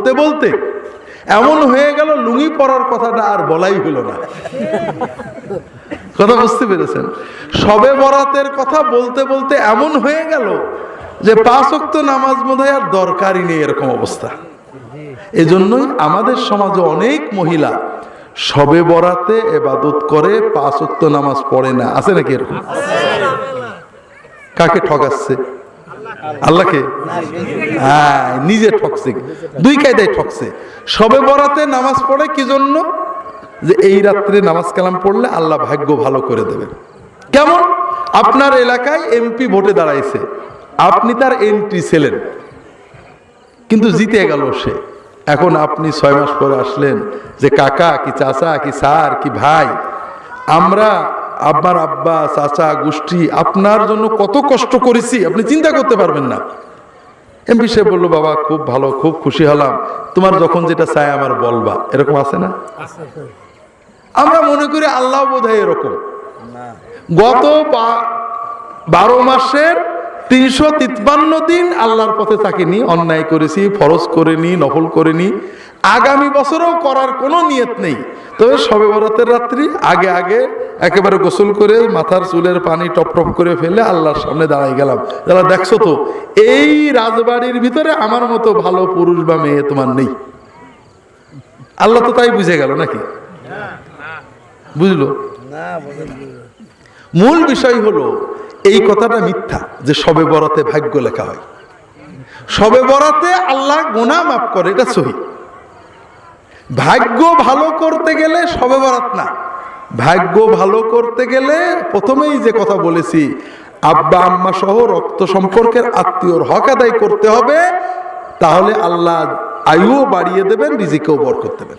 বলতে বলতে এমন হয়ে গেল লুঙ্গি পরার কথাটা আর বলাই হলো না। কথা বুঝতে পেরেছেন? শবে বরাতের কথা বলতে বলতে এমন হয়ে গেল যে 5 ওয়াক্ত নামাজ বোধহয় আর দরকারই নেই, এরকম অবস্থা। এজন্যই আমাদের সমাজে অনেক মহিলা শবে বরাতে ইবাদত করে, 5 ওয়াক্ত নামাজ পড়ে না। আছে নাকি এরকম? কাকে ঠকাচ্ছে? আল্লাহকে। হ্যাঁ, নিজে ঠকছে, দুই কায়দায় ঠকছে। শবে বরাতে নামাজ পড়ে কি জন্য? যে এই রাত্রে নামাজ কালাম পড়লে আল্লাহ ভাগ্য ভালো করে দেবে। কেমন? আপনার এলাকায় এমপি ভোটে দাঁড়াইছে, আপনি তার এন্ট্রি ছিলেন, কিন্তু জিতে গেল সে। এখন আপনি 6 মাস পরে আসলেন যে কাকা কি চাচা কি স্যার কি ভাই, আমরা আপনার আব্বা চাচা গোষ্ঠী আপনার জন্য কত কষ্ট করেছি আপনি চিন্তা করতে পারবেন না। এমপি সাহেব বললো, বাবা খুব ভালো, খুব খুশি হলাম, তোমার যখন যেটা চাই আমার বলবা। এরকম আছে না? আমরা মনে করি আল্লাহ বোধহয় এরকম। গত 12 মাসের 353 দিন আল্লাহর পথে থাকিনি, অন্যায় করেছি, ফরজ করিনি, নফল করিনি, আগামী বছরও করার কোনো নিয়ত নেই। তবে শবে বরাতের রাত্রি আগে আগে একেবারে গোসল করে মাথার চুলের পানি টপ টপ করে ফেলে আল্লাহর সামনে দাঁড়াই গেলাম, যারা দেখছো তো এই রাজবাড়ির ভিতরে আমার মতো ভালো পুরুষ বা মেয়ে তোমার নেই। আল্লাহ তো তাই বুঝে গেল নাকি? বুঝলো? মূল বিষয় হলো এই কথাটা মিথ্যা যে শবে বরাতে ভাগ্য লেখা হয়। শবে বরাতে আল্লাহ গুনাহ মাফ করে, এটা সহি। ভাগ্য ভালো করতে গেলে শবে বরাত না, ভাগ্য ভালো করতে গেলে প্রথমেই যে কথা বলেছি, আব্বা আম্মা সহ রক্ত সম্পর্কের আত্মীয়র হক আদায় করতে হবে, তাহলে আল্লাহ আয়ুও বাড়িয়ে দেবেন, রিজিকেও বরকত দেবেন।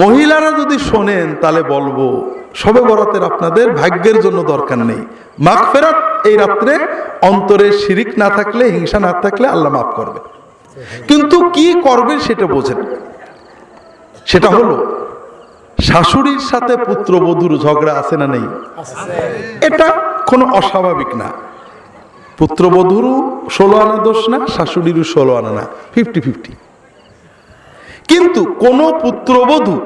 মহিলারা যদি শোনেন তাহলে বলবো, শবে বরাতের আপনাদের ভাগ্যের জন্য দরকার নেই, মাগফিরাত এই রাত্রে অন্তরে শিরিক না থাকলে, হিংসা না থাকলে আল্লাহ মাফ করবে। কিন্তু কি করবেন সেটা বোঝেন। সেটা হলো শাশুড়ির সাথে পুত্রবধূর ঝগড়া আছে না নেই? এটা কোনো অস্বাভাবিক না। পুত্রবধূরও 16 আনা দোষ না, শাশুড়িরও 16 আনা না, 50-50। কিন্তু কোন পুত্রবধূ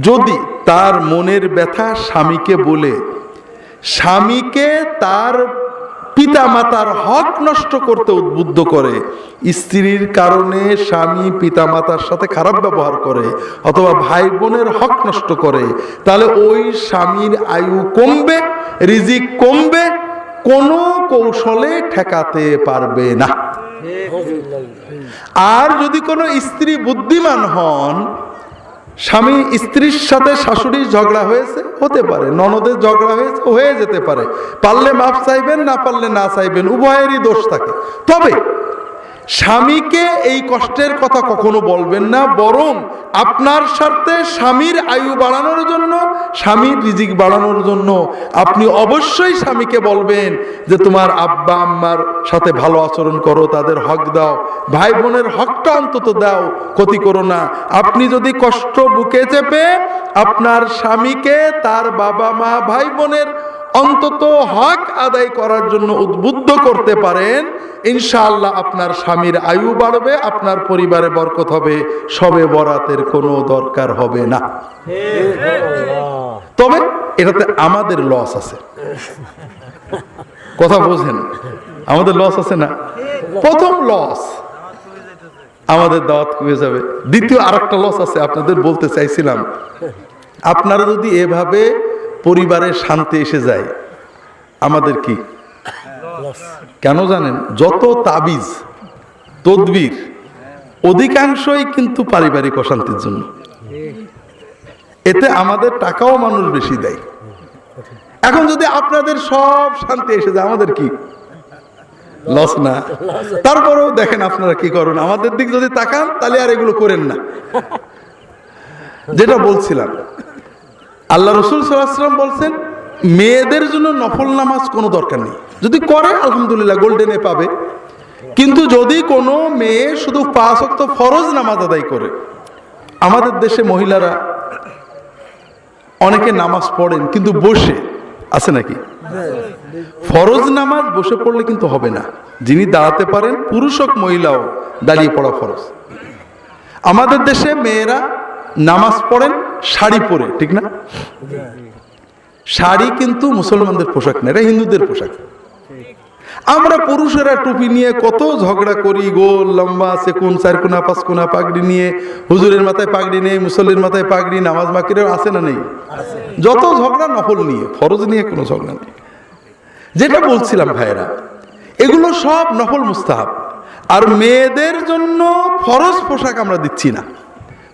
যদি তার মনের ব্যথা স্বামীকে বলে, স্বামীকে তার পিতা মাতার হক নষ্ট করতে উদ্বুদ্ধ করে, স্ত্রীর কারণে স্বামী পিতা মাতার সাথে খারাপ ব্যবহার করে অথবা ভাই বোনের হক নষ্ট করে, তাহলে ওই স্বামীর আয়ু কমবে, রিজিক কমবে, কোনো কৌশলে ঠেকাতে পারবে না। আর যদি কোনো স্ত্রী বুদ্ধিমান হন, স্বামী স্ত্রীর সাথে শাশুড়ির ঝগড়া হয়েছে, হতে পারে, ননদের ঝগড়া হয়েছে, হয়ে যেতে পারে, পারলে মাফ চাইবেন, না পারলে না চাইবেন, উভয়েরই দোষ থাকে। তবে স্বামীকে এই কষ্টের কথা কখনো বলবেন না, বরং আপনার স্বার্থে স্বামীর আয়ু বাড়ানোর জন্য, স্বামীর রিজিক বাড়ানোর জন্য আপনি অবশ্যই স্বামীকে বলবেন যে তোমার আব্বা আম্মার সাথে ভালো আচরণ করো, তাদের হক দাও, ভাই বোনের হকটা অন্তত দাও, ক্ষতি করো না। আপনি যদি কষ্ট বুকে চেপে আপনার স্বামীকে তার বাবা মা ভাই বোনের অন্তত হক আদায় করার জন্য উদ্বুদ্ধ করতে পারেন, ইনশাআল্লাহ আপনার স্বামীর আয়ু বাড়বে, আপনার পরিবারে বরকত হবে, শবে বরাতের কোনো দরকার হবে না। তবে এটাতে আমাদের লস আছে। কথা বোঝেন? আমাদের লস আছে না? প্রথম লস আমাদের দাওয়াত কমে যাবে। দ্বিতীয় আরেকটা লস আছে, আপনাদের বলতে চাইছিলাম, আপনারা যদি এভাবে পরিবারের শান্তি এসে যায়, আমাদের কি কেন জানেন? যত তাবিজ তদবির অধিকাংশই কিন্তু পারিবারিক অশান্তির জন্য। এতে আমাদের টাকাও মানুষ বেশি দেয়। এখন যদি আপনাদের সব শান্তি এসে যায়, আমাদের কি লস না? তারপরেও দেখেন আপনারা কি করুন, আমাদের দিক যদি তাকান তাহলে আর এগুলো করেন না। যেটা বলছিলাম, আল্লাহ রসুল সাল্লাল্লাহু আলাইহি ওয়াসাল্লাম বলছেন, মেয়েদের জন্য নফল নামাজ কোনো দরকার নেই, যদি করে আলহামদুলিল্লাহ গোল্ডেনে পাবে। কিন্তু যদি কোনো মেয়ে শুধু 5 ওয়াক্ত ফরজ নামাজ আদায় করে, আমাদের দেশে মহিলারা অনেকে নামাজ পড়েন কিন্তু বসে, আছে নাকি? ফরজ নামাজ বসে পড়লে কিন্তু হবে না, যিনি দাঁড়াতে পারেন, পুরুষ হোক মহিলাও, দাঁড়িয়ে পড়া ফরজ। আমাদের দেশে মেয়েরা নামাজ পড়েন শাড়ি পরে, ঠিক না? শাড়ি কিন্তু মুসলমানদের পোশাক না, এটা হিন্দুদের পোশাক। আমরা পুরুষেরা টুপি নিয়ে কত ঝগড়া করি, গোল লম্বা সেকুন চারকোনা পাঁচকোনা পাগড়ি নিয়ে, হুজুরের মাথায় পাগড়ি নেই, মুসল্লির মাথায় পাগড়ি, নামাজ বাকিরেও আছে না নেই? যত ঝগড়া নফল নিয়ে, ফরজ নিয়ে কোনো ঝগড়া নেই। যেটা বলছিলাম ভাইয়েরা, এগুলো সব নফল মুস্তাহাব। আর মেয়েদের জন্য ফরজ পোশাক আমরা দিচ্ছি না।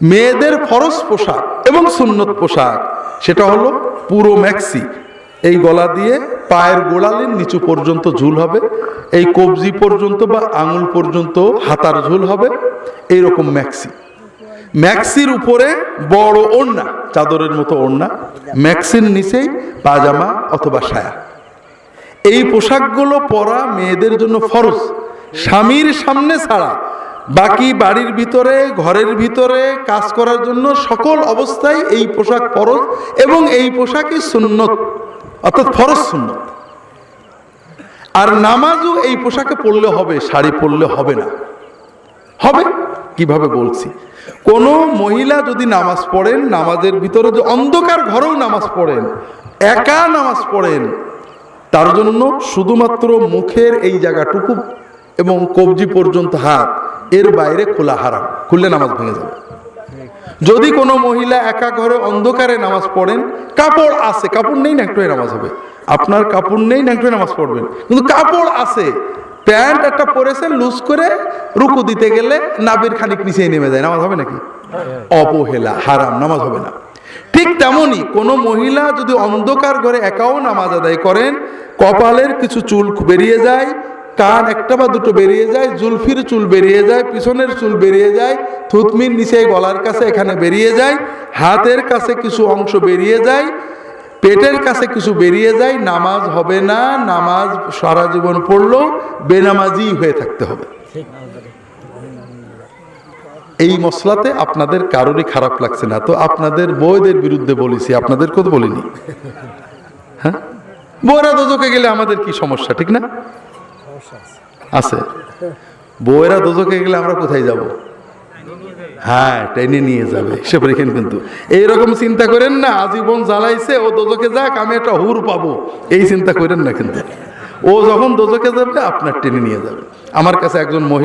মেয়েদের ফরজ পোশাক এবং সুন্নত পোশাক সেটা হলো পুরো ম্যাক্সি, এই গলা দিয়ে পায়ের গোড়ালির নিচু পর্যন্ত ঝুল হবে, এই কবজি পর্যন্ত বা আঙুল পর্যন্ত হাতার ঝুল হবে, এইরকম ম্যাক্সি। ম্যাক্সির উপরে বড় ওড়না, চাদরের মতো ওড়না, ম্যাক্সির নিচেই পাজামা অথবা সায়া। এই পোশাকগুলো পরা মেয়েদের জন্য ফরজ, স্বামীর সামনে ছাড়া বাকি বাড়ির ভিতরে ঘরের ভিতরে কাজ করার জন্য সকল অবস্থায় এই পোশাক ফরজ, এবং এই পোশাকই সুন্নত, অর্থাৎ ফরজ সুন্নত। আর নামাজও এই পোশাকে পড়লে হবে, শাড়ি পরলে হবে না। হবে কিভাবে বলছি, কোন মহিলা যদি নামাজ পড়েন, নামাজের ভিতরে যে অন্ধকার ঘরেও নামাজ পড়েন, একা নামাজ পড়েন, তার জন্য শুধুমাত্র মুখের এই জায়গাটুকু এবং কবজি পর্যন্ত হাত, এর বাইরে খোলা হারাম, খুললে নামাজ ভেঙে যাবে। যদি কোনো মহিলা একা ঘরে অন্ধকারে নামাজ পড়েন, কাপড় আছে, কাপড় নেই ন্যাংটোয় নামাজ হবে। আপনার কাপড় নেই ন্যাংটোয় নামাজ পড়বেন, কিন্তু কাপড় আছে, প্যান্ট একটা পরেছেন লুজ করে, রুকু দিতে গেলে নাবির খানিক নিচে নেমে যায়, নামাজ হবে নাকি? অবহেলা, হারাম, নামাজ হবে না। ঠিক তেমনি কোনো মহিলা যদি অন্ধকার ঘরে একাও নামাজ আদায় করেন, কপালের কিছু চুল বেরিয়ে যায়, কান একটা বা দুটো বেরিয়ে যায়, জুলফির চুল বেরিয়ে যায়, পিছনের চুল বেরিয়ে যায়, থুতমির নিচে গলার কাছে এখানে বেরিয়ে যায়, হাতের কাছে কিছু অংশ বেরিয়ে যায়, পেটের কাছে কিছু বেরিয়ে যায়, নামাজ হবে না। নামাজ সারা জীবন পড়লেও বেনামাজি হয়ে থাকতে হবে। এই মশলাতে আপনাদের কারোরই খারাপ লাগছে না তো? আপনাদের বউদের বিরুদ্ধে বলেছি, আপনাদের কথা বলিনি। হ্যাঁ, বউরা দোজখে গেলে আমাদের কি সমস্যা, ঠিক না? আছে। বউয়েরা দোজখে গেলে আমরা কোথায় যাব? হ্যাঁ, টেনে নিয়ে যাবে, হিসেব রেখেন। কিন্তু এইরকম চিন্তা করেন না আজীবন জ্বালাইছে, ও দোজখে যাক, আমি একটা হুর পাবো, এই চিন্তা করেন না। কিন্তু ও যখন দোজখে যাবে আপনার টেনে নিয়ে যাবে। আমার কাছে একজন মহিলা